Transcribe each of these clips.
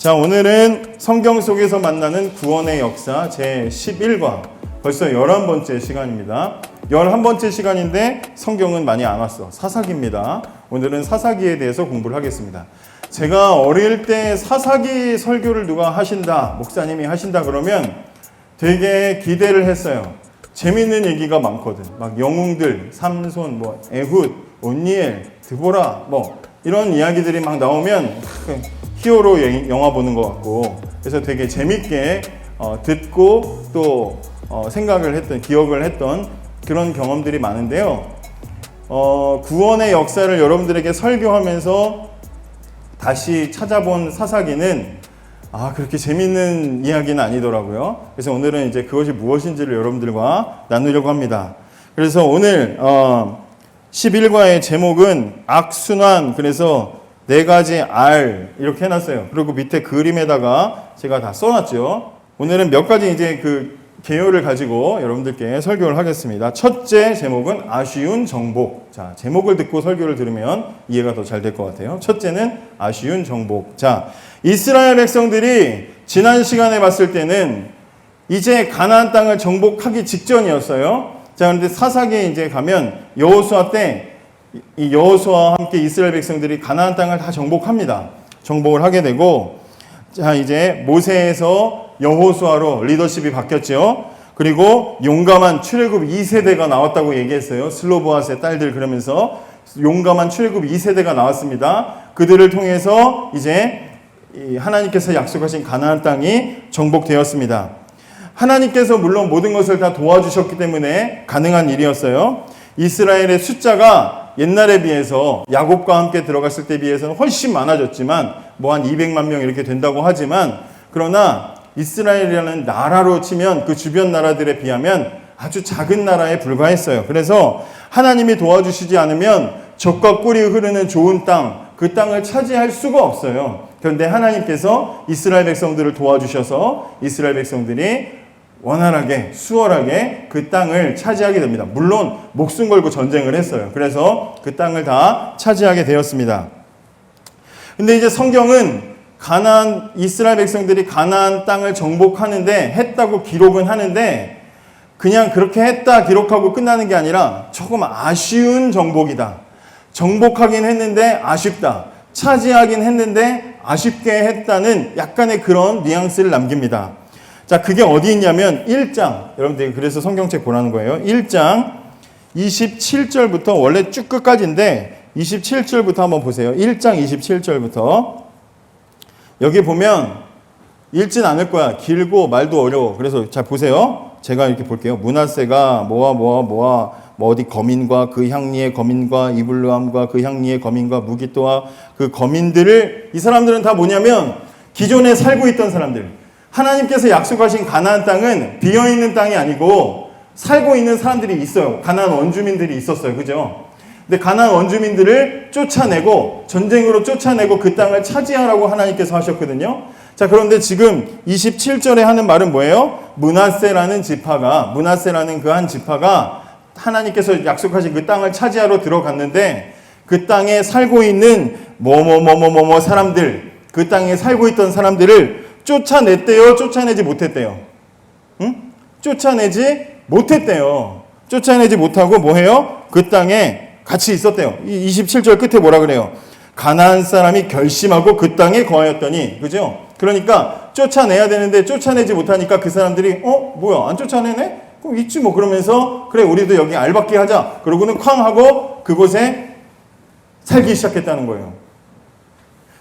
자, 오늘은 성경 속에서 만나는 구원의 역사 제11과 벌써 11번째 시간입니다. 11번째 시간인데 성경은 많이 안 왔어. 사사기입니다. 오늘은 사사기에 대해서 공부를 하겠습니다. 제가 어릴 때 사사기 설교를 누가 하신다, 목사님이 하신다 그러면 되게 기대를 했어요. 재밌는 얘기가 많거든. 막 영웅들, 삼손, 에훗, 온니엘, 드보라, 이런 이야기들이 막 나오면 히어로 영화 보는 것 같고, 그래서 되게 재밌게 듣고 또 생각을 했던, 기억을 했던 그런 경험들이 많은데요. 구원의 역사를 여러분들에게 설교하면서 다시 찾아본 사사기는 그렇게 재밌는 이야기는 아니더라고요. 그래서 오늘은 이제 그것이 무엇인지를 여러분들과 나누려고 합니다. 그래서 오늘 11과의 제목은 악순환, 그래서 4가지 R 이렇게 해놨어요. 그리고 밑에 그림에다가 제가 다 써놨죠. 오늘은 몇 가지 이제 그 개요를 가지고 여러분들께 설교를 하겠습니다. 첫째 제목은 아쉬운 정복. 자, 제목을 듣고 설교를 들으면 이해가 더 잘 될 것 같아요. 첫째는 아쉬운 정복. 자, 이스라엘 백성들이 지난 시간에 봤을 때는 이제 가나안 땅을 정복하기 직전이었어요. 자, 그런데 사사기에 이제 가면 여호수아 때 이 여호수아와 함께 이스라엘 백성들이 가나안 땅을 다 정복합니다. 정복을 하게 되고, 자, 이제 모세에서 여호수아로 리더십이 바뀌었죠. 그리고 용감한 출애굽 2세대가 나왔다고 얘기했어요. 슬로보아스의 딸들. 그러면서 용감한 출애굽 2세대가 나왔습니다. 그들을 통해서 이제 하나님께서 약속하신 가나안 땅이 정복되었습니다. 하나님께서 물론 모든 것을 다 도와주셨기 때문에 가능한 일이었어요. 이스라엘의 숫자가 옛날에 비해서 야곱과 함께 들어갔을 때 비해서는 훨씬 많아졌지만 한 200만 명 이렇게 된다고 하지만, 그러나 이스라엘이라는 나라로 치면 그 주변 나라들에 비하면 아주 작은 나라에 불과했어요. 그래서 하나님이 도와주시지 않으면 젖과 꿀이 흐르는 좋은 땅, 그 땅을 차지할 수가 없어요. 그런데 하나님께서 이스라엘 백성들을 도와주셔서 이스라엘 백성들이 원활하게, 수월하게 그 땅을 차지하게 됩니다. 물론 목숨 걸고 전쟁을 했어요. 그래서 그 땅을 다 차지하게 되었습니다. 근데 이제 성경은 이스라엘 백성들이 가나안 땅을 정복하는데 했다고 기록은 하는데, 그냥 그렇게 했다 기록하고 끝나는 게 아니라 조금 아쉬운 정복이다. 정복하긴 했는데 아쉽다. 차지하긴 했는데 아쉽게 했다는 약간의 그런 뉘앙스를 남깁니다. 자, 그게 어디 있냐면 1장, 여러분들 그래서 성경책 보라는 거예요. 1장 27절부터 원래 쭉 끝까지인데 27절부터 한번 보세요. 1장 27절부터. 여기 보면 읽진 않을 거야. 길고 말도 어려워. 그래서 잘 보세요. 제가 이렇게 볼게요. 므낫세가 어디 거민과 그 향리의 거민과 이블루함과 그 향리의 거민과 무기또와 그 거민들을, 이 사람들은 다 뭐냐면 기존에 살고 있던 사람들. 하나님께서 약속하신 가나안 땅은 비어있는 땅이 아니고 살고 있는 사람들이 있어요. 가나안 원주민들이 있었어요. 그죠? 근데 가나안 원주민들을 쫓아내고, 전쟁으로 쫓아내고 그 땅을 차지하라고 하나님께서 하셨거든요. 자, 그런데 지금 27절에 하는 말은 뭐예요? 므낫세라는 그 한 지파가 하나님께서 약속하신 그 땅을 차지하러 들어갔는데, 그 땅에 살고 있는 사람들, 그 땅에 살고 있던 사람들을 쫓아냈대요? 쫓아내지 못했대요? 쫓아내지 못했대요. 쫓아내지 못하고 뭐해요? 그 땅에 같이 있었대요. 27절 끝에 뭐라 그래요? 가나안 사람이 결심하고 그 땅에 거하였더니, 그죠? 그러니까 쫓아내야 되는데 쫓아내지 못하니까 그 사람들이 뭐야, 안 쫓아내네? 그럼 있지 뭐. 그러면서 그래, 우리도 여기 알박기 하자. 그러고는 쾅 하고 그곳에 살기 시작했다는 거예요.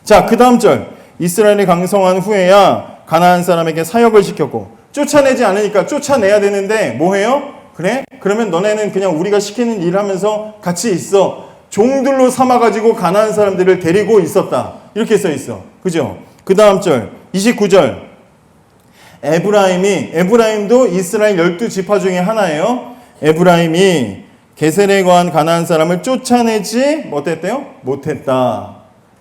자, 그 다음 절. 이스라엘이 강성한 후에야 가나안 사람에게 사역을 시켰고, 쫓아내지 않으니까 쫓아내야 되는데 뭐해요? 그래? 그러면 너네는 그냥 우리가 시키는 일 하면서 같이 있어. 종들로 삼아가지고 가나안 사람들을 데리고 있었다. 이렇게 써 있어. 그죠? 그 다음 절 29절. 에브라임도 이스라엘 12지파 중에 하나예요. 에브라임이 게셀에 거한 가나안 사람을 쫓아내지 못했다.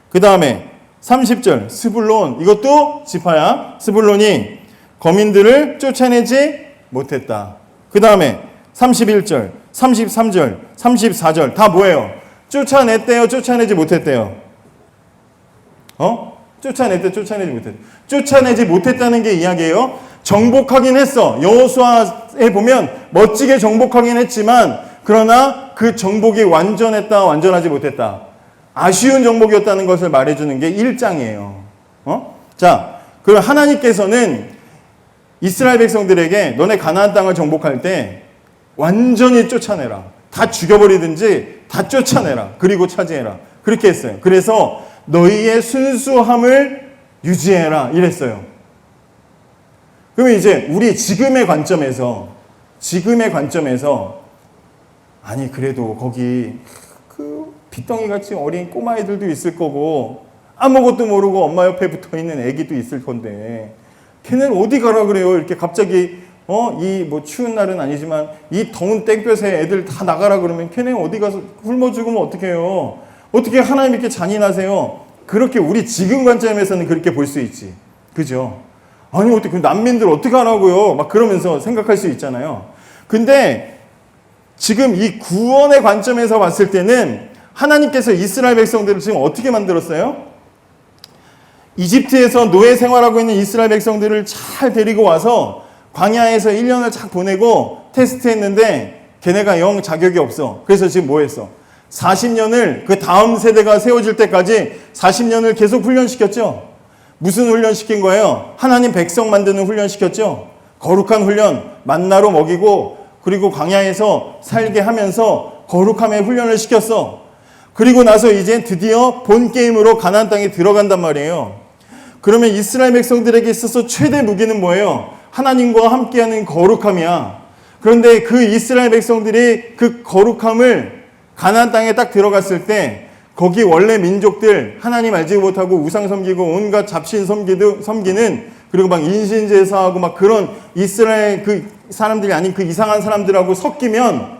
그 다음에 30절 스불론, 이것도 지파야. 스불론이 거민들을 쫓아내지 못했다. 그 다음에 31절, 33절, 34절 다 뭐예요? 쫓아냈대요? 쫓아내지 못했대요? 쫓아내지 못했다. 쫓아내지 못했다는 게 이야기예요. 정복하긴 했어. 여호수아에 보면 멋지게 정복하긴 했지만 그러나 그 정복이 완전했다, 완전하지 못했다. 아쉬운 정복이었다는 것을 말해주는 게 1장이에요. 자, 그럼 하나님께서는 이스라엘 백성들에게 너네 가나안 땅을 정복할 때 완전히 쫓아내라. 다 죽여버리든지 다 쫓아내라. 그리고 차지해라. 그렇게 했어요. 그래서 너희의 순수함을 유지해라. 이랬어요. 그러면 이제 우리 지금의 관점에서 아니 그래도 거기 그 빗덩이같이 어린 꼬마애들도 있을 거고 아무것도 모르고 엄마 옆에 붙어있는 애기도 있을 건데 걔네는 어디 가라 그래요. 이렇게 갑자기 이 뭐 추운 날은 아니지만 이 더운 땡볕에 애들 다 나가라 그러면 걔네 어디 가서 굶어 죽으면 어떡해요. 어떻게 하나님 이렇게 잔인하세요. 그렇게 우리 지금 관점에서는 그렇게 볼 수 있지. 그죠? 아니 어떻게 난민들 어떻게 하라고요. 막 그러면서 생각할 수 있잖아요. 근데 지금 이 구원의 관점에서 봤을 때는 하나님께서 이스라엘 백성들을 지금 어떻게 만들었어요? 이집트에서 노예 생활하고 있는 이스라엘 백성들을 잘 데리고 와서 광야에서 1년을 쫙 보내고 테스트했는데 걔네가 영 자격이 없어. 그래서 지금 뭐 했어? 40년을 그 다음 세대가 세워질 때까지 40년을 계속 훈련시켰죠. 무슨 훈련시킨 거예요? 하나님 백성 만드는 훈련시켰죠. 거룩한 훈련, 만나로 먹이고 그리고 광야에서 살게 하면서 거룩함의 훈련을 시켰어. 그리고 나서 이제 드디어 본 게임으로 가나안 땅에 들어간단 말이에요. 그러면 이스라엘 백성들에게 있어서 최대 무기는 뭐예요? 하나님과 함께하는 거룩함이야. 그런데 그 이스라엘 백성들이 그 거룩함을 가나안 땅에 딱 들어갔을 때 거기 원래 민족들 하나님 알지 못하고 우상 섬기고 온갖 잡신 섬기는 그리고 막 인신 제사하고 막 그런 이스라엘 그 사람들이 아닌 그 이상한 사람들하고 섞이면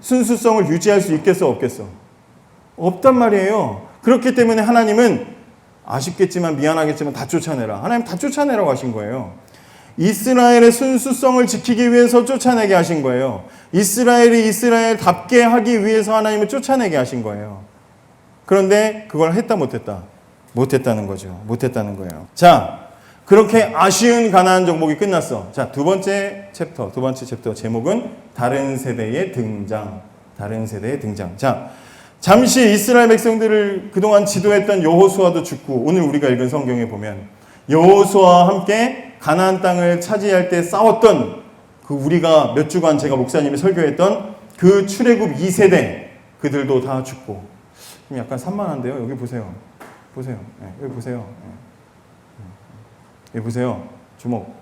순수성을 유지할 수 있겠어 없겠어? 없단 말이에요. 그렇기 때문에 하나님은 아쉽겠지만 미안하겠지만 다 쫓아내라. 하나님 다 쫓아내라고 하신 거예요. 이스라엘의 순수성을 지키기 위해서 쫓아내게 하신 거예요. 이스라엘이 이스라엘답게 하기 위해서 하나님은 쫓아내게 하신 거예요. 그런데 그걸 했다 못했다? 못했다는 거죠. 못했다는 거예요. 자, 그렇게 아쉬운 가나안 정복이 끝났어. 자, 두 번째 챕터 제목은 다른 세대의 등장. 다른 세대의 등장. 자, 잠시 이스라엘 백성들을 그동안 지도했던 여호수아도 죽고 오늘 우리가 읽은 성경에 보면 여호수아와 함께 가나안 땅을 차지할 때 싸웠던 그 우리가 몇 주간 제가 목사님이 설교했던 그 출애굽 2세대 그들도 다 죽고 좀 약간 산만한데요. 여기 보세요. 네, 여기 보세요. 여기 보세요. 주목.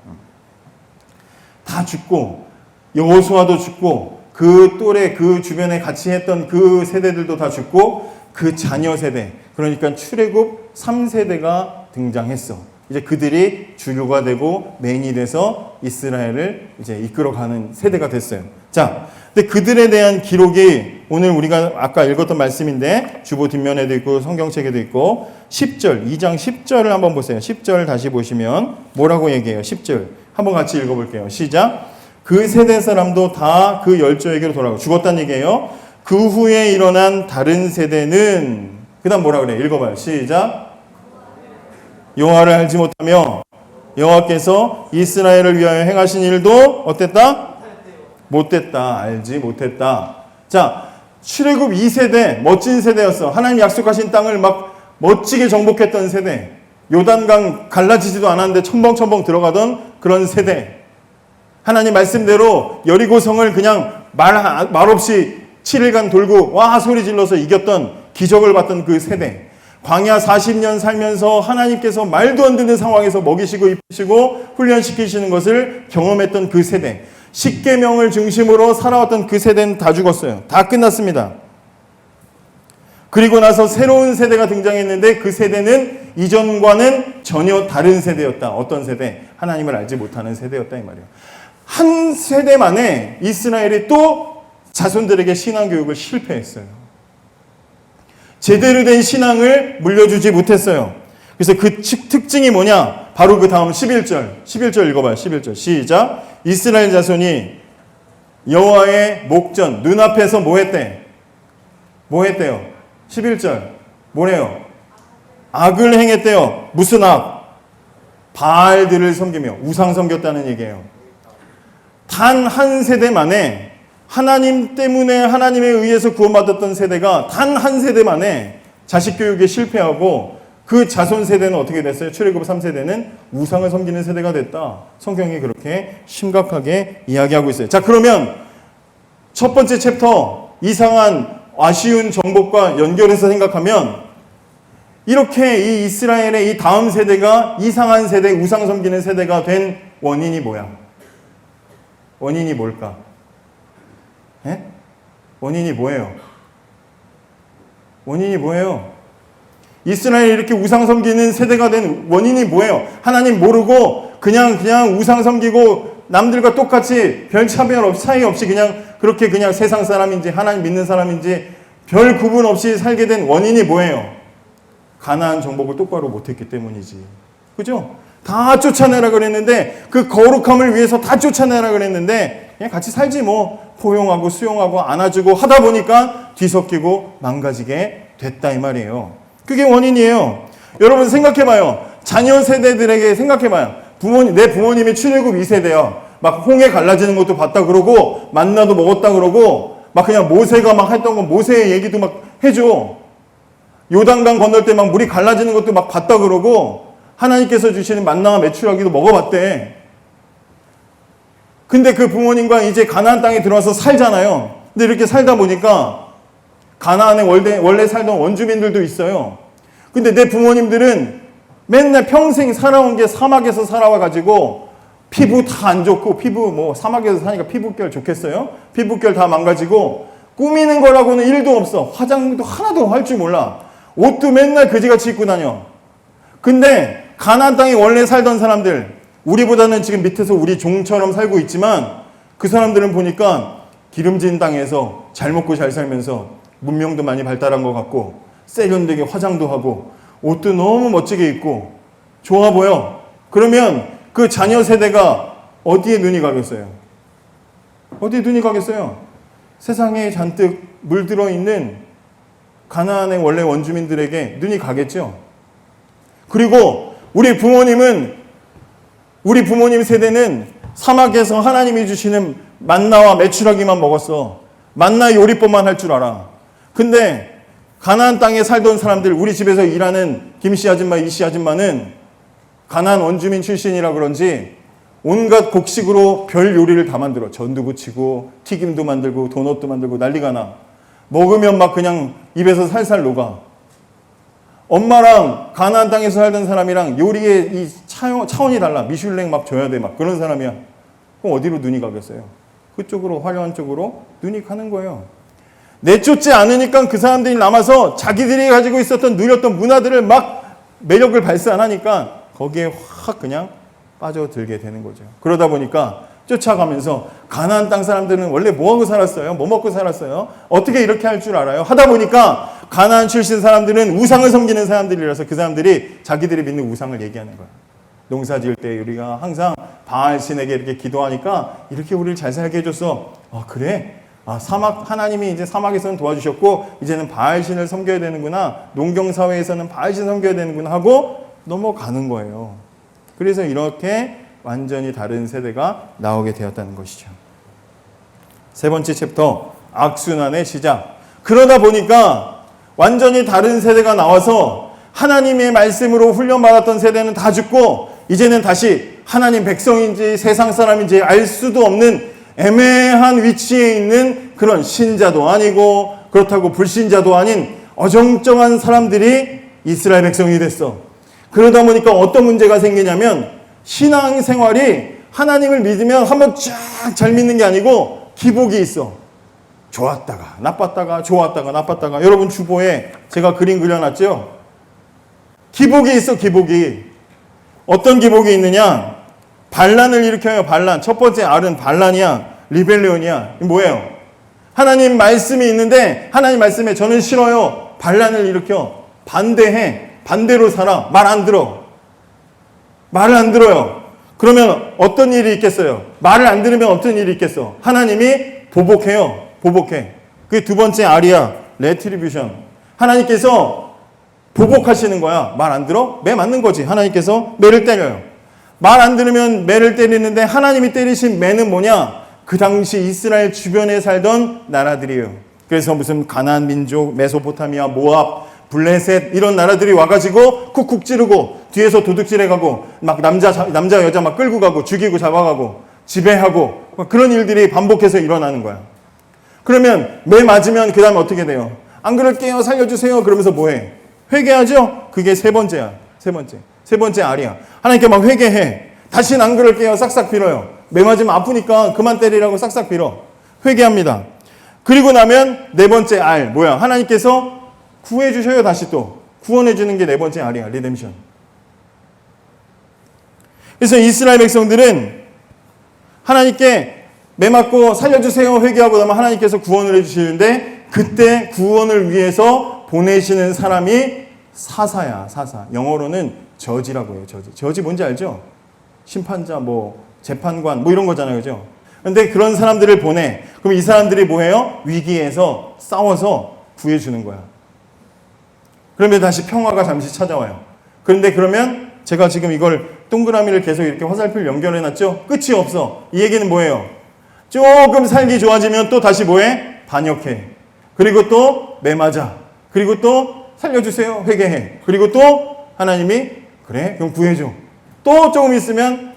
다 죽고 여호수아도 죽고 그 또래 그 주변에 같이 했던 그 세대들도 다 죽고 그 자녀 세대 그러니까 출애굽 3세대가 등장했어. 이제 그들이 주류가 되고 메인이 돼서 이스라엘을 이제 이끌어가는 세대가 됐어요. 자, 근데 그들에 대한 기록이 오늘 우리가 아까 읽었던 말씀인데 주보 뒷면에도 있고 성경책에도 있고 10절, 2장 10절을 한번 보세요. 10절 다시 보시면 뭐라고 얘기해요? 10절 한번 같이 읽어볼게요. 시작. 그 세대 사람도 다 그 열조에게로 돌아가고 죽었다는 얘기예요. 그 후에 일어난 다른 세대는 그 다음 뭐라 그래요? 읽어봐요. 시작. 여호와를 알지 못하며 여호와께서 이스라엘을 위하여 행하신 일도 어땠다? 못됐다. 알지 못했다. 자, 출애굽 2세대 멋진 세대였어. 하나님 약속하신 땅을 막 멋지게 정복했던 세대. 요단강 갈라지지도 않았는데 첨벙첨벙 들어가던 그런 세대. 하나님 말씀대로 여리고성을 그냥 말없이 7일간 돌고 와 소리 질러서 이겼던 기적을 봤던 그 세대. 광야 40년 살면서 하나님께서 말도 안 되는 상황에서 먹이시고 입히시고 훈련시키시는 것을 경험했던 그 세대. 십계명을 중심으로 살아왔던 그 세대는 다 죽었어요. 다 끝났습니다. 그리고 나서 새로운 세대가 등장했는데 그 세대는 이전과는 전혀 다른 세대였다. 어떤 세대? 하나님을 알지 못하는 세대였다 이 말이에요. 한 세대 만에 이스라엘이 또 자손들에게 신앙교육을 실패했어요. 제대로 된 신앙을 물려주지 못했어요. 그래서 그 특징이 뭐냐? 바로 그 다음 11절 읽어봐요. 11절 시작. 이스라엘 자손이 여호와의 목전 눈앞에서 뭐 했대? 뭐 했대요? 11절 뭐래요? 악을 행했대요. 무슨 악? 바알들을 섬기며 우상 섬겼다는 얘기예요. 단 한 세대 만에 하나님 때문에 하나님에 의해서 구원받았던 세대가 단 한 세대 만에 자식 교육에 실패하고 그 자손 세대는 어떻게 됐어요? 출애굽 3세대는 우상을 섬기는 세대가 됐다. 성경이 그렇게 심각하게 이야기하고 있어요. 자, 그러면 첫 번째 챕터 이상한 아쉬운 정복과 연결해서 생각하면 이렇게 이 이스라엘의 이 다음 세대가 이상한 세대, 우상 섬기는 세대가 된 원인이 뭐야? 원인이 뭘까? 에? 원인이 뭐예요? 원인이 뭐예요? 이스라엘이 이렇게 우상 섬기는 세대가 된 원인이 뭐예요? 하나님 모르고 그냥 우상 섬기고 남들과 똑같이 별 차이 없이 그냥 그렇게 그냥 세상 사람인지 하나님 믿는 사람인지 별 구분 없이 살게 된 원인이 뭐예요? 가나안 정복을 똑바로 못했기 때문이지. 그죠? 다 쫓아내라 그랬는데 그 거룩함을 위해서 다 쫓아내라 그랬는데 그냥 같이 살지 뭐. 포용하고 수용하고 안아주고 하다 보니까 뒤섞이고 망가지게 됐다 이 말이에요. 그게 원인이에요. 여러분 생각해봐요. 자녀 세대들에게 생각해봐요. 내 부모님이 출애굽 2세대야. 막 홍해 갈라지는 것도 봤다 그러고 만나도 먹었다 그러고 막 그냥 모세가 막 했던 건 모세의 얘기도 막 해줘. 요단강 건널 때 막 물이 갈라지는 것도 막 봤다 그러고 하나님께서 주시는 만나와 메추라기도 먹어봤대. 근데 그 부모님과 이제 가나안 땅에 들어와서 살잖아요. 근데 이렇게 살다 보니까 가나안에 원래 살던 원주민들도 있어요. 근데 내 부모님들은 맨날 평생 살아온 게 사막에서 살아와가지고 피부 다 안 좋고 피부 뭐 사막에서 사니까 피부결 좋겠어요? 피부결 다 망가지고 꾸미는 거라고는 일도 없어. 화장도 하나도 할 줄 몰라. 옷도 맨날 그지같이 입고 다녀. 근데 가나안 땅에 원래 살던 사람들 우리보다는 지금 밑에서 우리 종처럼 살고 있지만 그 사람들은 보니까 기름진 땅에서 잘 먹고 잘 살면서 문명도 많이 발달한 것 같고 세련되게 화장도 하고 옷도 너무 멋지게 입고 좋아 보여. 그러면 그 자녀 세대가 어디에 눈이 가겠어요? 어디에 눈이 가겠어요? 세상에 잔뜩 물들어 있는 가나안의 원래 원주민들에게 눈이 가겠죠. 그리고 우리 부모님 세대는 사막에서 하나님이 주시는 만나와 메추라기만 먹었어. 만나 요리법만 할 줄 알아. 근데 가나안 땅에 살던 사람들, 우리 집에서 일하는 김씨 아줌마, 이씨 아줌마는 가나안 원주민 출신이라 그런지 온갖 곡식으로 별 요리를 다 만들어. 전도 부치고 튀김도 만들고 도넛도 만들고 난리가 나. 먹으면 막 그냥 입에서 살살 녹아. 엄마랑 가나안 땅에서 살던 사람이랑 요리의 이 차원이 달라. 미슐랭 막 줘야 돼. 막 그런 사람이야. 그럼 어디로 눈이 가겠어요? 그쪽으로, 화려한 쪽으로 눈이 가는 거예요. 내쫓지 않으니까 그 사람들이 남아서 자기들이 가지고 있었던 누렸던 문화들을 막 매력을 발산 안 하니까 거기에 확 그냥 빠져들게 되는 거죠. 그러다 보니까 쫓아가면서 가나안 땅 사람들은 원래 뭐하고 살았어요? 뭐 먹고 살았어요? 어떻게 이렇게 할 줄 알아요? 하다 보니까 가나안 출신 사람들은 우상을 섬기는 사람들이라서 그 사람들이 자기들이 믿는 우상을 얘기하는 거야. 농사 지을 때 우리가 항상 바알 신에게 이렇게 기도하니까 이렇게 우리를 잘 살게 해줬어. 아, 그래? 하나님이 이제 사막에서는 도와주셨고 이제는 바알 신을 섬겨야 되는구나. 농경사회에서는 바알 신 섬겨야 되는구나 하고 넘어가는 거예요. 그래서 이렇게 완전히 다른 세대가 나오게 되었다는 것이죠. 세 번째 챕터, 악순환의 시작. 그러다 보니까 완전히 다른 세대가 나와서 하나님의 말씀으로 훈련받았던 세대는 다 죽고 이제는 다시 하나님 백성인지 세상 사람인지 알 수도 없는 애매한 위치에 있는 그런 신자도 아니고 그렇다고 불신자도 아닌 어정쩡한 사람들이 이스라엘 백성이 됐어. 그러다 보니까 어떤 문제가 생기냐면 신앙생활이 하나님을 믿으면 한번 쫙 잘 믿는 게 아니고 기복이 있어. 좋았다가 나빴다가 좋았다가 나빴다가. 여러분 주보에 제가 그림 그려놨죠? 기복이 있어. 기복이. 어떤 기복이 있느냐? 반란을 일으켜요. 반란. 첫 번째 R은 반란이야. 리벨리온이야. 뭐예요? 하나님 말씀이 있는데 하나님 말씀에 저는 싫어요. 반란을 일으켜. 반대해. 반대로 살아. 말 안 들어. 말을 안 들어요. 그러면 어떤 일이 있겠어요? 말을 안 들으면 어떤 일이 있겠어? 하나님이 보복해요. 보복해. 그게 두 번째 R이야. 레트리뷰션. 하나님께서 보복하시는 거야. 말 안 들어? 매 맞는 거지. 하나님께서 매를 때려요. 말 안 들으면 매를 때리는데 하나님이 때리신 매는 뭐냐? 그 당시 이스라엘 주변에 살던 나라들이에요. 그래서 무슨 가나안 민족, 메소포타미아, 모압, 블레셋 이런 나라들이 와가지고 쿡쿡 찌르고 뒤에서 도둑질해가고 막 남자 여자 막 끌고 가고 죽이고 잡아가고 지배하고 그런 일들이 반복해서 일어나는 거야. 그러면 매 맞으면 그 다음에 어떻게 돼요? 안 그럴게요, 살려주세요. 그러면서 뭐해? 회개하죠? 그게 세 번째야. 세 번째 알이야. 하나님께 막 회개해. 다시는 안 그럴게요. 싹싹 빌어요. 매 맞으면 아프니까 그만 때리라고 싹싹 빌어. 회개합니다. 그리고 나면 네 번째 알 뭐야? 하나님께서 구해 주셔요. 다시 또 구원해 주는 게 네 번째 알이야. 리뎀션. 그래서 이스라엘 백성들은 하나님께 매 맞고 살려주세요. 회개하고 나면 하나님께서 구원을 해주시는데 그때 구원을 위해서 보내시는 사람이 사사야. 사사. 영어로는 저지라고 해요. 저지 뭔지 알죠? 심판자, 재판관, 이런 거잖아요. 그죠? 근데 그런 사람들을 보내. 그럼 이 사람들이 뭐해요? 위기에서 싸워서 구해주는 거야. 그러면 다시 평화가 잠시 찾아와요. 그런데 그러면 제가 지금 이걸 동그라미를 계속 이렇게 화살표를 연결해놨죠? 끝이 없어. 이 얘기는 뭐예요? 조금 살기 좋아지면 또 다시 뭐해? 반역해. 그리고 또 매맞아. 그리고 또 살려주세요. 회개해. 그리고 또 하나님이 그래? 그럼 구해줘. 또 조금 있으면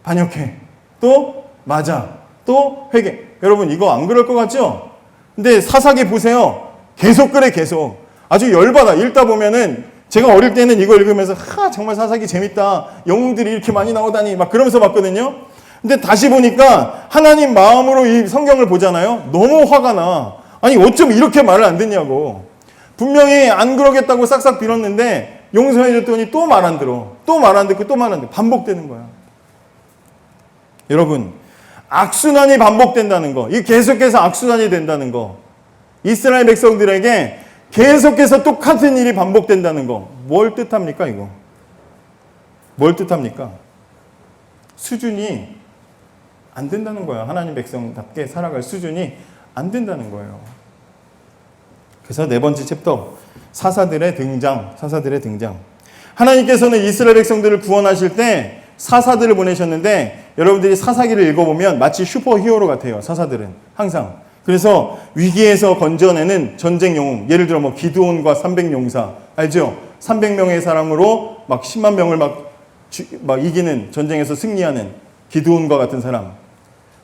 반역해. 또 맞아. 또 회개. 여러분 이거 안 그럴 것 같죠? 근데 사사기 보세요. 계속 그래 계속. 아주 열받아. 읽다 보면은 제가 어릴 때는 이거 읽으면서 정말 사사기 재밌다. 영웅들이 이렇게 많이 나오다니 막 그러면서 봤거든요. 근데 다시 보니까 하나님 마음으로 이 성경을 보잖아요. 너무 화가 나. 아니 어쩜 이렇게 말을 안 듣냐고. 분명히 안 그러겠다고 싹싹 빌었는데 용서해 줬더니 또 말 안 들어. 또 말 안 듣고 또 말 안 듣고 반복되는 거야. 여러분 악순환이 반복된다는 거. 이 계속해서 악순환이 된다는 거. 이스라엘 백성들에게 계속해서 똑같은 일이 반복된다는 거. 뭘 뜻합니까 이거? 뭘 뜻합니까? 수준이 안 된다는 거야. 하나님 백성답게 살아갈 수준이 안 된다는 거예요. 그래서 네 번째 챕터 사사들의 등장. 하나님께서는 이스라엘 백성들을 구원하실 때 사사들을 보내셨는데 여러분들이 사사기를 읽어보면 마치 슈퍼히어로 같아요. 사사들은 항상. 그래서 위기에서 건져내는 전쟁 영웅. 예를 들어 기드온과 300용사 알죠? 300명의 사람으로 막 10만 명을 막 이기는 전쟁에서 승리하는 기드온과 같은 사람.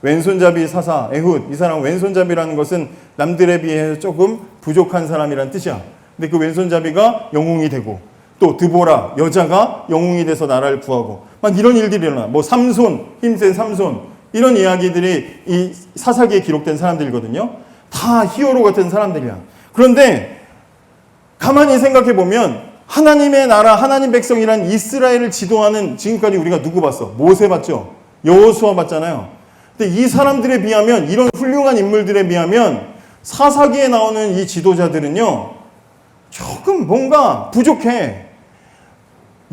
왼손잡이 사사 에훗. 이 사람 왼손잡이라는 것은 남들에 비해서 조금 부족한 사람이라는 뜻이야. 근데 그 왼손잡이가 영웅이 되고 또 드보라 여자가 영웅이 돼서 나라를 구하고 막 이런 일들이 일어나. 삼손 힘센 삼손 이런 이야기들이 이 사사기에 기록된 사람들이거든요. 다 히어로 같은 사람들이야. 그런데 가만히 생각해 보면 하나님의 나라, 하나님 백성이란 이스라엘을 지도하는 지금까지 우리가 누구 봤어? 모세 봤죠? 여호수아 봤잖아요. 근데 이 사람들에 비하면 이런 훌륭한 인물들에 비하면 사사기에 나오는 이 지도자들은요. 조금 뭔가 부족해.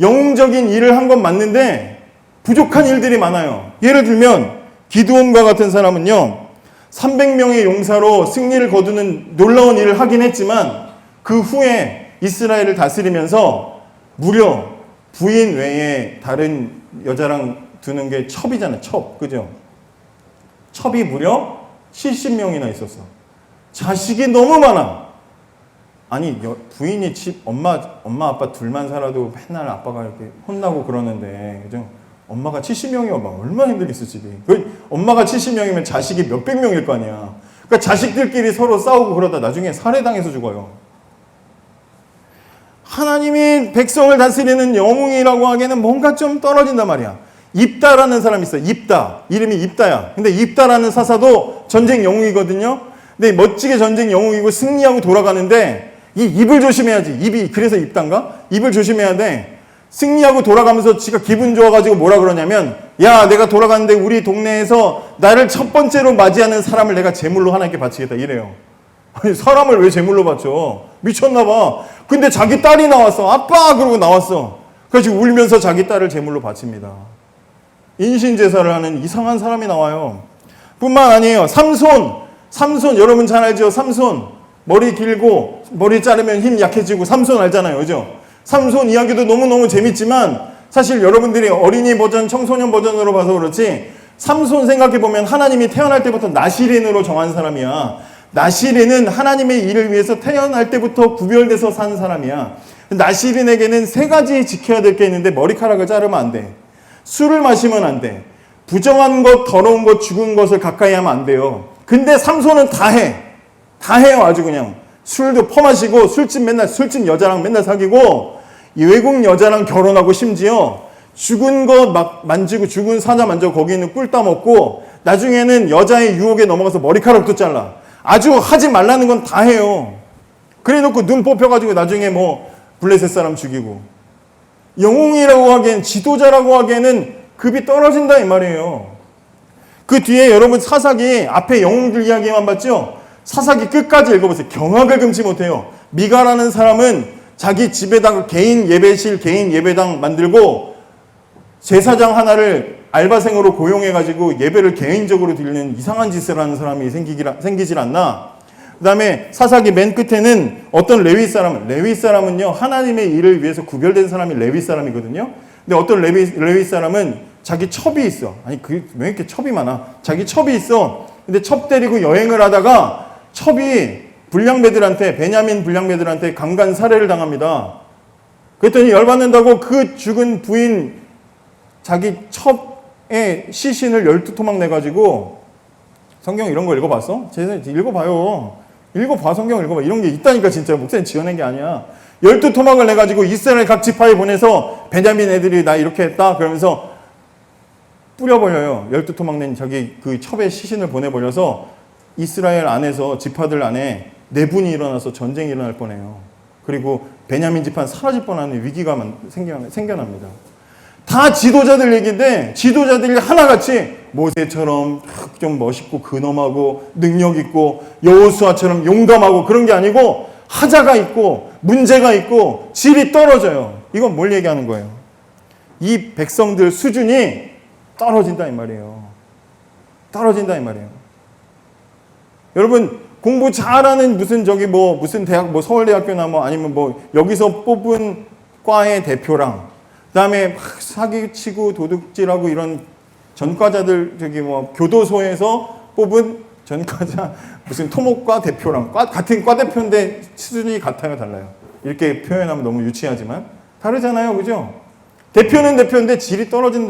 영웅적인 일을 한 건 맞는데 부족한 일들이 많아요. 예를 들면 기드온과 같은 사람은요. 300명의 용사로 승리를 거두는 놀라운 일을 하긴 했지만 그 후에 이스라엘을 다스리면서 무려 부인 외에 다른 여자랑 두는 게 첩이잖아요. 첩. 그죠? 첩이 무려 70명이나 있었어. 자식이 너무 많아. 아니 부인이 집 엄마 아빠 둘만 살아도 맨날 아빠가 이렇게 혼나고 그러는데 그죠? 엄마가 70명이면 얼마나 힘들겠어 집이. 엄마가 70명이면 자식이 몇백 명일 거 아니야. 그러니까 자식들끼리 서로 싸우고 그러다 나중에 살해당해서 죽어요. 하나님이 백성을 다스리는 영웅이라고 하기에는 뭔가 좀 떨어진단 말이야. 입다라는 사람이 있어. 입다. 이름이 입다야. 근데 입다라는 사사도 전쟁 영웅이거든요. 근데 멋지게 전쟁 영웅이고 승리하고 돌아가는데 이 입을 조심해야지. 입이 그래서 입다인가? 입을 조심해야 돼. 승리하고 돌아가면서 지가 기분 좋아가지고 뭐라 그러냐면 야 내가 돌아가는데 우리 동네에서 나를 첫 번째로 맞이하는 사람을 내가 제물로 하나님께 바치겠다 이래요. 아니 사람을 왜 제물로 바쳐? 미쳤나 봐. 근데 자기 딸이 나왔어. 아빠 그러고 나왔어. 그래서 울면서 자기 딸을 제물로 바칩니다. 인신제사를 하는 이상한 사람이 나와요. 뿐만 아니에요. 삼손 여러분 잘 알죠? 삼손 머리 길고 머리 자르면 힘 약해지고 삼손 알잖아요. 그죠? 삼손 이야기도 너무너무 재밌지만 사실 여러분들이 어린이 버전, 청소년 버전으로 봐서 그렇지 삼손 생각해보면 하나님이 태어날 때부터 나시린으로 정한 사람이야. 나시린은 하나님의 일을 위해서 태어날 때부터 구별돼서 산 사람이야. 나시린에게는 세 가지 지켜야 될 게 있는데 머리카락을 자르면 안 돼. 술을 마시면 안 돼. 부정한 것, 더러운 것, 죽은 것을 가까이 하면 안 돼요. 근데 삼손은 다 해. 다 해요. 아주 그냥. 술도 퍼마시고 술집 여자랑 맨날 사귀고 외국 여자랑 결혼하고 심지어 죽은 것 막 만지고 죽은 사자 만지고 거기 있는 꿀 따먹고 나중에는 여자의 유혹에 넘어가서 머리카락도 잘라. 아주 하지 말라는 건 다 해요. 그래 놓고 눈 뽑혀가지고 나중에 뭐 블레셋 사람 죽이고 영웅이라고 하기엔 지도자라고 하기에는 급이 떨어진다 이 말이에요. 그 뒤에 여러분 사사기 앞에 영웅들 이야기만 봤죠? 사사기 끝까지 읽어보세요. 경악을 금치 못해요. 미가라는 사람은 자기 집에다가 개인 예배실, 개인 예배당 만들고 제사장 하나를 알바생으로 고용해가지고 예배를 개인적으로 드리는 이상한 짓을 하는 사람이 생기질 않나? 그 다음에 사사기 맨 끝에는 어떤 레위 사람은요, 하나님의 일을 위해서 구별된 사람이 레위 사람이거든요. 근데 어떤 레위 사람은 자기 첩이 있어. 아니, 왜 이렇게 첩이 많아? 자기 첩이 있어. 근데 첩 데리고 여행을 하다가 첩이 베냐민 불량배들한테 강간 살해를 당합니다. 그랬더니 열받는다고 그 죽은 부인 자기 첩의 시신을 12토막 내가지고 성경 이런 거 읽어봤어? 읽어봐요. 읽어봐, 성경 읽어봐. 이런 게 있다니까 진짜 목사님 지어낸 게 아니야. 12토막을 내가지고 이스라엘 각 지파에 보내서 베냐민 애들이 나 이렇게 했다 그러면서 뿌려버려요. 12토막 낸 자기 그 첩의 시신을 보내버려서 이스라엘 안에서 지파들 안에 내분이 일어나서 전쟁이 일어날 뻔해요. 그리고 베냐민 지파는 사라질 뻔하는 위기가 생겨납니다. 다 지도자들 얘기인데 지도자들이 하나같이 모세처럼 좀 멋있고 근엄하고 능력 있고 여호수아처럼 용감하고 그런 게 아니고 하자가 있고 문제가 있고 질이 떨어져요. 이건 뭘 얘기하는 거예요? 이 백성들 수준이 떨어진다 이 말이에요. 떨어진다 이 말이에요. 여러분 공부 잘하는 무슨 대학 서울대학교나 아니면 여기서 뽑은 과의 대표랑 그다음에 막 사기치고 도둑질하고 이런 전과자들 교도소에서 뽑은 전과자 무슨 토목과 대표랑 같은 과 대표인데 수준이 같아요, 달라요. 이렇게 표현하면 너무 유치하지만 다르잖아요, 그죠? 대표는 대표인데 질이 떨어지는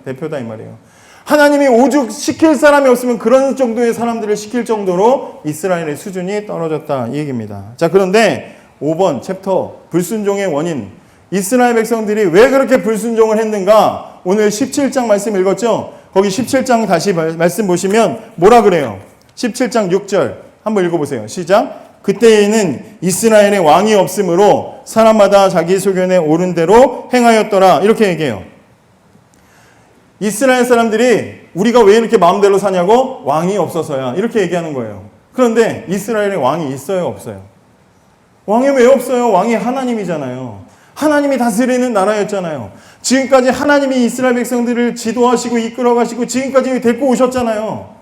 대표다 이 말이에요. 하나님이 오죽 시킬 사람이 없으면 그런 정도의 사람들을 시킬 정도로 이스라엘의 수준이 떨어졌다 이 얘기입니다. 자, 그런데 5번 챕터 불순종의 원인, 이스라엘 백성들이 왜 그렇게 불순종을 했는가? 오늘 17장 말씀 읽었죠? 거기 17장 다시 말씀 보시면 뭐라 그래요? 17장 6절 한번 읽어보세요. 시작. 그때에는 이스라엘의 왕이 없으므로 사람마다 자기 소견에 옳은 대로 행하였더라. 이렇게 얘기해요. 이스라엘 사람들이 우리가 왜 이렇게 마음대로 사냐고? 왕이 없어서야. 이렇게 얘기하는 거예요. 그런데 이스라엘에 왕이 있어요, 없어요? 왕이 왜 없어요? 왕이 하나님이잖아요. 하나님이 다스리는 나라였잖아요. 지금까지 하나님이 이스라엘 백성들을 지도하시고 이끌어가시고 지금까지 데리고 오셨잖아요.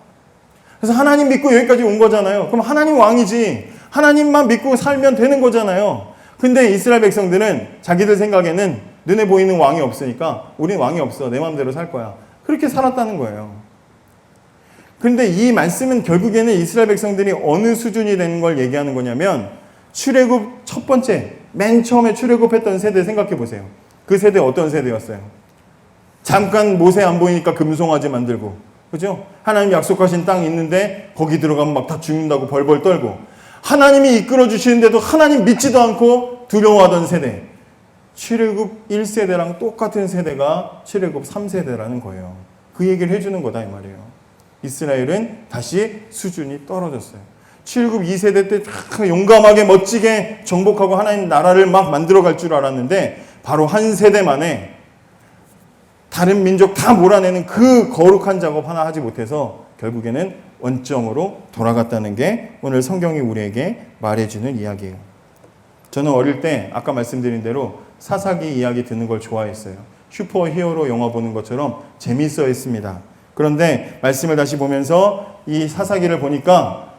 그래서 하나님 믿고 여기까지 온 거잖아요. 그럼 하나님 왕이지. 하나님만 믿고 살면 되는 거잖아요. 근데 이스라엘 백성들은 자기들 생각에는 눈에 보이는 왕이 없으니까 우린 왕이 없어. 내 마음대로 살 거야. 그렇게 살았다는 거예요. 그런데 이 말씀은 결국에는 이스라엘 백성들이 어느 수준이 되는 걸 얘기하는 거냐면 출애굽 첫 번째 맨 처음에 출애굽했던 세대 생각해 보세요. 그 세대 어떤 세대였어요? 잠깐 모세 안 보이니까 금송아지 만들고, 그죠? 하나님 약속하신 땅 있는데 거기 들어가면 막 다 죽는다고 벌벌 떨고, 하나님이 이끌어 주시는데도 하나님 믿지도 않고 두려워하던 세대. 출애굽 1세대랑 똑같은 세대가 출애굽 3세대라는 거예요. 그 얘기를 해주는 거다 이 말이에요. 이스라엘은 다시 수준이 떨어졌어요. 출애굽 2세대 때 용감하게 멋지게 정복하고 하나님 나라를 막 만들어갈 줄 알았는데 바로 한 세대 만에 다른 민족 다 몰아내는 그 거룩한 작업 하나 하지 못해서 결국에는 원점으로 돌아갔다는 게 오늘 성경이 우리에게 말해주는 이야기예요. 저는 어릴 때 아까 말씀드린 대로 사사기 이야기 듣는 걸 좋아했어요. 슈퍼히어로 영화 보는 것처럼 재미있어 했습니다. 그런데 말씀을 다시 보면서 이 사사기를 보니까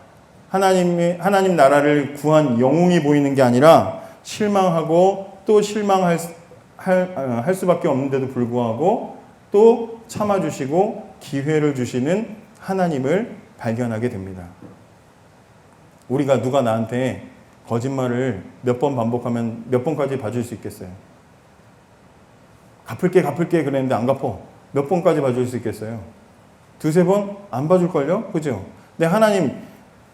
하나님 나라를 구한 영웅이 보이는 게 아니라 실망하고 또 실망할 할 수밖에 없는데도 불구하고 또 참아주시고 기회를 주시는 하나님을 발견하게 됩니다. 우리가 누가 나한테 거짓말을 몇 번 반복하면 몇 번까지 봐줄 수 있겠어요? 갚을게 그랬는데 안 갚어. 몇 번까지 봐줄 수 있겠어요? 두세 번? 안 봐줄걸요? 그죠? 근데 하나님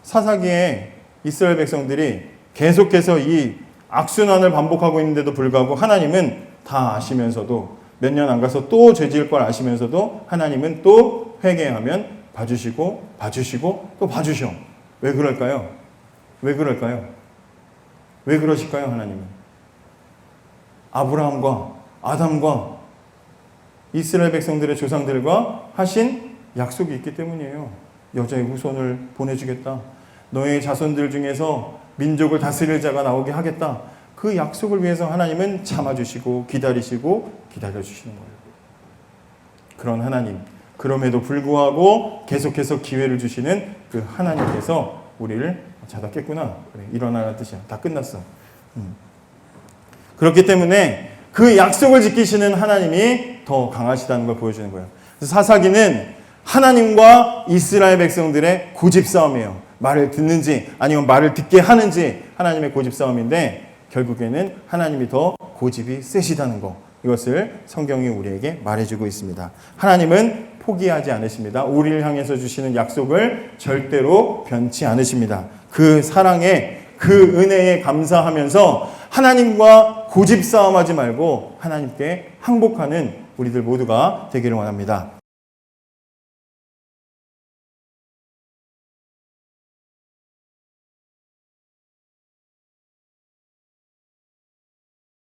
사사기에 이스라엘 백성들이 계속해서 이 악순환을 반복하고 있는데도 불구하고 하나님은 다 아시면서도 몇 년 안 가서 또 죄 지을 걸 아시면서도 하나님은 또 회개하면 봐주시고 또 봐주셔. 왜 그럴까요? 왜 그럴까요? 왜 그러실까요? 하나님은 아브라함과 아담과 이스라엘 백성들의 조상들과 하신 약속이 있기 때문이에요. 여자의 후손을 보내주겠다. 너의 자손들 중에서 민족을 다스릴 자가 나오게 하겠다. 그 약속을 위해서 하나님은 참아주시고 기다리시고 기다려주시는 거예요. 그런 하나님, 그럼에도 불구하고 계속해서 기회를 주시는 그 하나님께서 우리를 자다 깼구나. 그래, 일어나라는 뜻이야. 다 끝났어. 그렇기 때문에 그 약속을 지키시는 하나님이 더 강하시다는 걸 보여주는 거예요. 그래서 사사기는 하나님과 이스라엘 백성들의 고집 싸움이에요. 말을 듣는지 아니면 말을 듣게 하는지 하나님의 고집 싸움인데 결국에는 하나님이 더 고집이 세시다는 거. 이것을 성경이 우리에게 말해주고 있습니다. 하나님은 포기하지 않으십니다. 우리를 향해서 주시는 약속을 절대로 변치 않으십니다. 그 사랑에 그 은혜에 감사하면서 하나님과 고집 싸움하지 말고 하나님께 항복하는 우리들 모두가 되기를 원합니다.